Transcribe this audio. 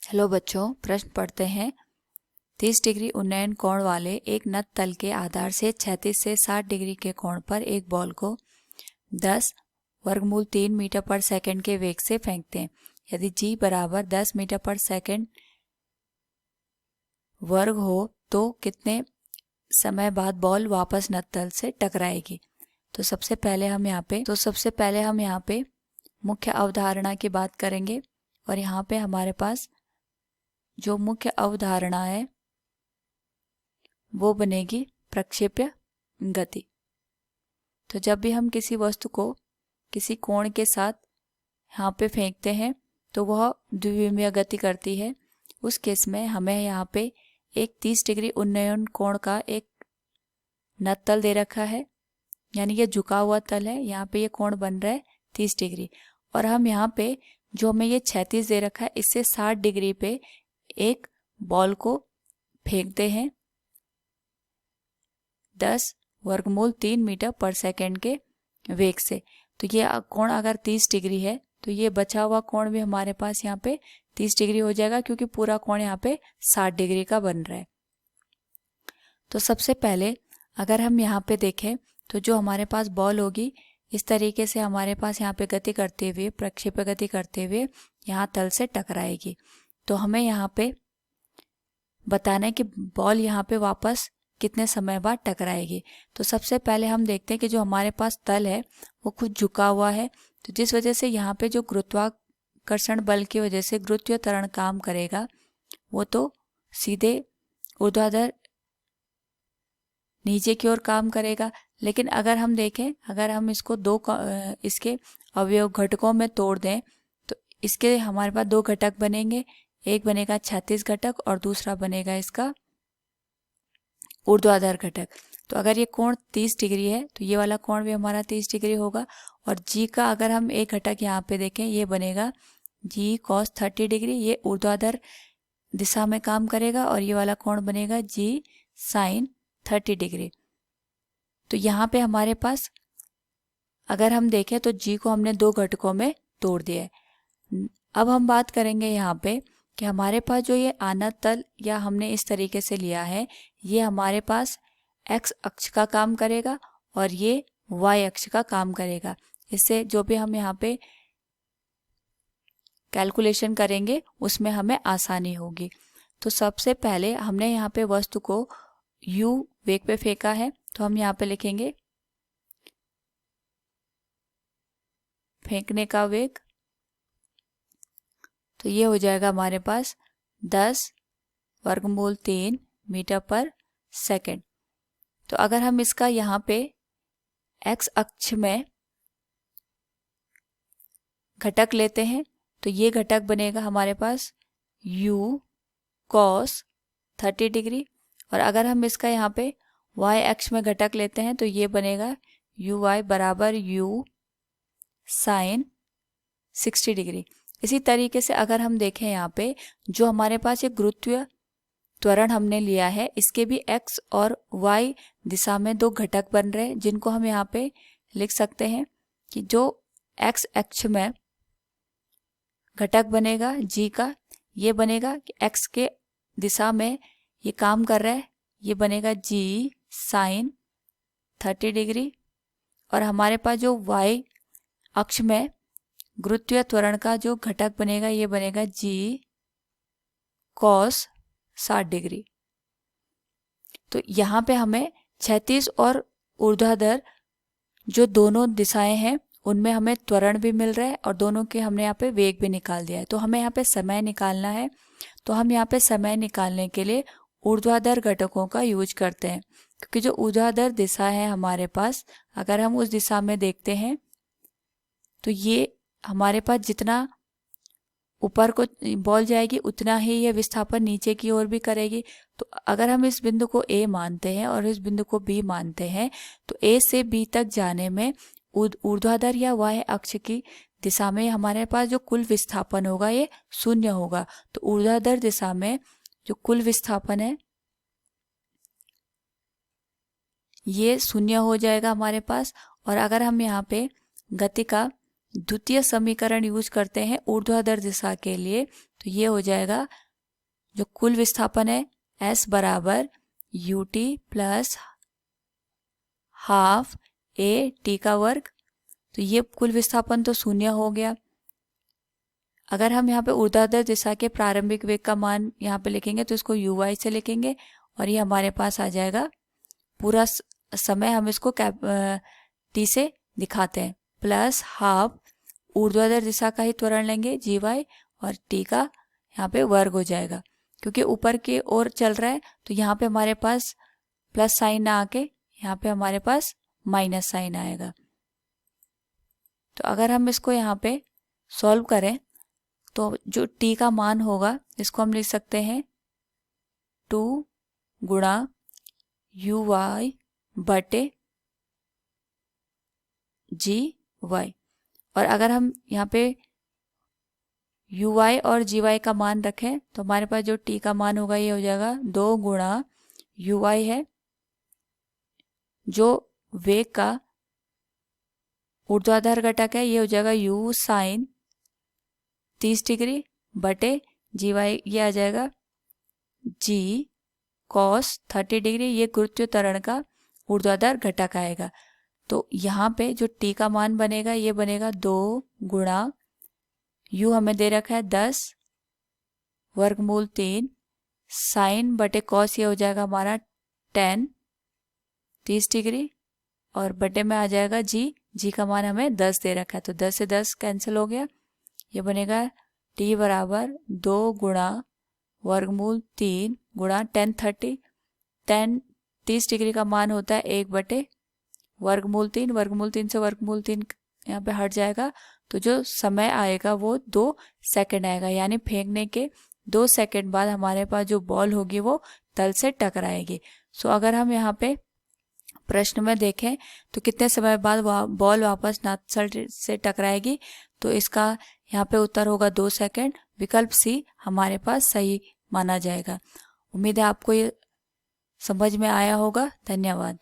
Hello बच्चों, प्रश्न पढ़ते हैं। 30 डिग्री उन्नयन कोण वाले एक नत तल के आधार से 36 से 60 डिग्री के कोण पर एक बॉल को 10 वर्गमूल 3 मीटर पर सेकंड के वेग से फेंकते हैं। यदि g बराबर 10 मीटर पर सेकंड वर्ग हो तो कितने समय बाद बॉल वापस नत तल से टकराएगी। तो सबसे पहले हम यहाँ पे मुख्य अवधारणा की बात करेंगे और यहाँ पे हमारे पास जो मुख्य अवधारणा है वो बनेगी प्रक्षेप्य गति। तो जब भी हम किसी वस्तु को किसी कोण के साथ यहाँ पे फेंकते हैं तो वह द्विविमीय गति करती है। उस केस में हमें यहाँ पे एक 30 डिग्री उन्नयन कोण का एक नत तल दे रखा है, यानी ये झुका हुआ तल है। यहाँ पे ये कोण बन रहा है 30 डिग्री और हम यहाँ पे जो हमें ये 36 दे रखा है इससे 60 डिग्री पे एक बॉल को फेंकते हैं 10 वर्गमूल 3 मीटर पर सेकंड के वेग से। तो ये कोण अगर 30 डिग्री है तो ये बचा हुआ कोण भी हमारे पास यहाँ पे 30 डिग्री हो जाएगा, क्योंकि पूरा कोण यहाँ पे 60 डिग्री का बन रहा है। तो सबसे पहले अगर हम यहाँ पे देखें तो जो हमारे पास बॉल होगी इस तरीके से हमारे पास यहाँ पे गति करते हुए, प्रक्षेप्य गति करते हुए यहाँ तल से टकराएगी। तो हमें यहाँ पे बताना है कि बॉल यहाँ पे वापस कितने समय बाद टकराएगी। तो सबसे पहले हम देखते हैं कि जो हमारे पास तल है वो खुद झुका हुआ है, तो जिस वजह से यहाँ पे जो गुरुत्वाकर्षण बल की वजह से गुरुत्वीय त्वरण काम करेगा वो तो सीधे ऊर्ध्वाधर नीचे की ओर काम करेगा। लेकिन अगर हम देखें, अगर हम इसको इसके अवयव घटकों में तोड़ दें तो इसके हमारे पास दो घटक बनेंगे। एक बनेगा क्षैतिज घटक और दूसरा बनेगा इसका ऊर्ध्वाधर घटक। तो अगर ये कोण 30 डिग्री है तो ये वाला कोण भी हमारा 30 डिग्री होगा। और जी का अगर हम एक घटक यहाँ पे देखें, ये बनेगा जी कॉस 30 डिग्री, ये ऊर्ध्वाधर दिशा में काम करेगा और ये वाला कोण बनेगा जी साइन 30 डिग्री। तो यहाँ पे हमारे पास अगर हम देखें तो जी को हमने दो घटकों में तोड़ दिया है। अब हम बात करेंगे यहाँ पे कि हमारे पास जो ये आनत तल या हमने इस तरीके से लिया है ये हमारे पास x अक्ष का काम करेगा और ये y अक्ष का काम करेगा। इससे जो भी हम यहाँ पे कैलकुलेशन करेंगे उसमें हमें आसानी होगी। तो सबसे पहले हमने यहाँ पे वस्तु को u वेग पे फेंका है, तो हम यहाँ पे लिखेंगे फेंकने का वेग। तो ये हो जाएगा हमारे पास 10 वर्गमूल 3 मीटर पर सेकंड। तो अगर हम इसका यहाँ पे x अक्ष में घटक लेते हैं तो ये घटक बनेगा हमारे पास u cos 30 डिग्री। और अगर हम इसका यहाँ पे y अक्ष में घटक लेते हैं तो ये बनेगा uy बराबर u साइन 60 डिग्री। इसी तरीके से अगर हम देखें यहाँ पे जो हमारे पास एक गुरुत्वीय त्वरण हमने लिया है इसके भी x और y दिशा में दो घटक बन रहे हैं, जिनको हम यहाँ पे लिख सकते हैं कि जो x अक्ष में घटक बनेगा g का, ये बनेगा कि x के दिशा में ये काम कर रहा है, ये बनेगा g साइन 30 डिग्री। और हमारे पास जो y अक्ष में गुरुत्वीय त्वरण का जो घटक बनेगा ये बनेगा g cos 60 डिग्री। तो यहाँ पे हमें क्षैतिज और ऊर्ध्वाधर जो दोनों दिशाएं हैं उनमें हमें त्वरण भी मिल रहा है और दोनों के हमने यहाँ पे वेग भी निकाल दिया है। तो हमें यहाँ पे समय निकालना है, तो हम यहाँ पे समय निकालने के लिए ऊर्ध्वाधर घटकों का यूज करते हैं, क्योंकि जो ऊर्ध्वाधर दिशा है हमारे पास, अगर हम उस दिशा में देखते हैं तो ये हमारे पास जितना ऊपर को बॉल जाएगी उतना ही ये विस्थापन नीचे की ओर भी करेगी। तो अगर हम इस बिंदु को A मानते हैं और इस बिंदु को B मानते हैं तो A से B तक जाने में ऊर्ध्वाधर या y अक्ष की दिशा में हमारे पास जो कुल विस्थापन होगा ये शून्य होगा। तो ऊर्ध्वाधर दिशा में जो कुल विस्थापन है ये शून्य हो जाएगा हमारे पास। और अगर हम यहाँ पे गति का द्वितीय समीकरण यूज करते हैं ऊर्ध्वाधर दिशा के लिए, तो ये हो जाएगा जो कुल विस्थापन है S बराबर ut plus half A T का वर्ग। तो ये कुल विस्थापन तो शून्य हो गया। अगर हम यहाँ पे ऊर्ध्वाधर दिशा के प्रारंभिक वेग का मान यहाँ पे लिखेंगे तो इसको uy से लिखेंगे और ये हमारे पास आ जाएगा। पूरा समय हम इसको t से दिखाते हैं, प्लस हाफ ऊर्ध्वाधर दिशा का ही त्वरण लेंगे gy और t का यहाँ पे वर्ग हो जाएगा। क्योंकि ऊपर की ओर चल रहा है तो यहाँ पे हमारे पास प्लस साइन ना आके यहाँ पे हमारे पास माइनस साइन आएगा। तो अगर हम इसको यहाँ पे सॉल्व करें तो जो t का मान होगा इसको हम लिख सकते हैं 2 गुणा uy बटे gy। और अगर हम यहाँ पे uy और gy का मान रखें तो हमारे पास जो t का मान होगा ये हो जाएगा 2 गुणा uy है जो वेग का ऊर्ध्वाधर घटक है, ये हो जाएगा u साइन 30 डिग्री बटे gy, ये आ जाएगा g कॉस 30 डिग्री, ये गुरुत्वीय त्वरण का ऊर्ध्वाधर घटक आएगा। तो यहाँ पे जो t का मान बनेगा ये बनेगा 2 गुणा u हमें दे रखा है 10 वर्गमूल 3 साइन बटे कॉस, ये हो जाएगा हमारा 30 डिग्री और बटे में आ जाएगा g का मान हमें 10 दे रखा है तो 10 से 10 कैंसिल हो गया। ये बनेगा t बराबर 2 गुणा वर्गमूल 3 गुणा 30 डिग्री का मान होता है 1 बटे वर्गमूल 3 से वर्गमूल 3 यहाँ पे हट जाएगा तो जो समय आएगा वो 2 सेकंड आएगा, यानी फेंकने के 2 सेकंड बाद हमारे पास जो बॉल होगी वो तल से टकराएगी। सो अगर हम यहाँ पे प्रश्न में देखें तो कितने समय बाद बॉल वापस नाथसल से टकराएगी, तो इसका यहाँ पे उत्तर होगा 2 सेकंड। विकल्प सी हमारे पास सही माना जाएगा। उम्मीद है आपको ये समझ में आया होगा। धन्यवाद।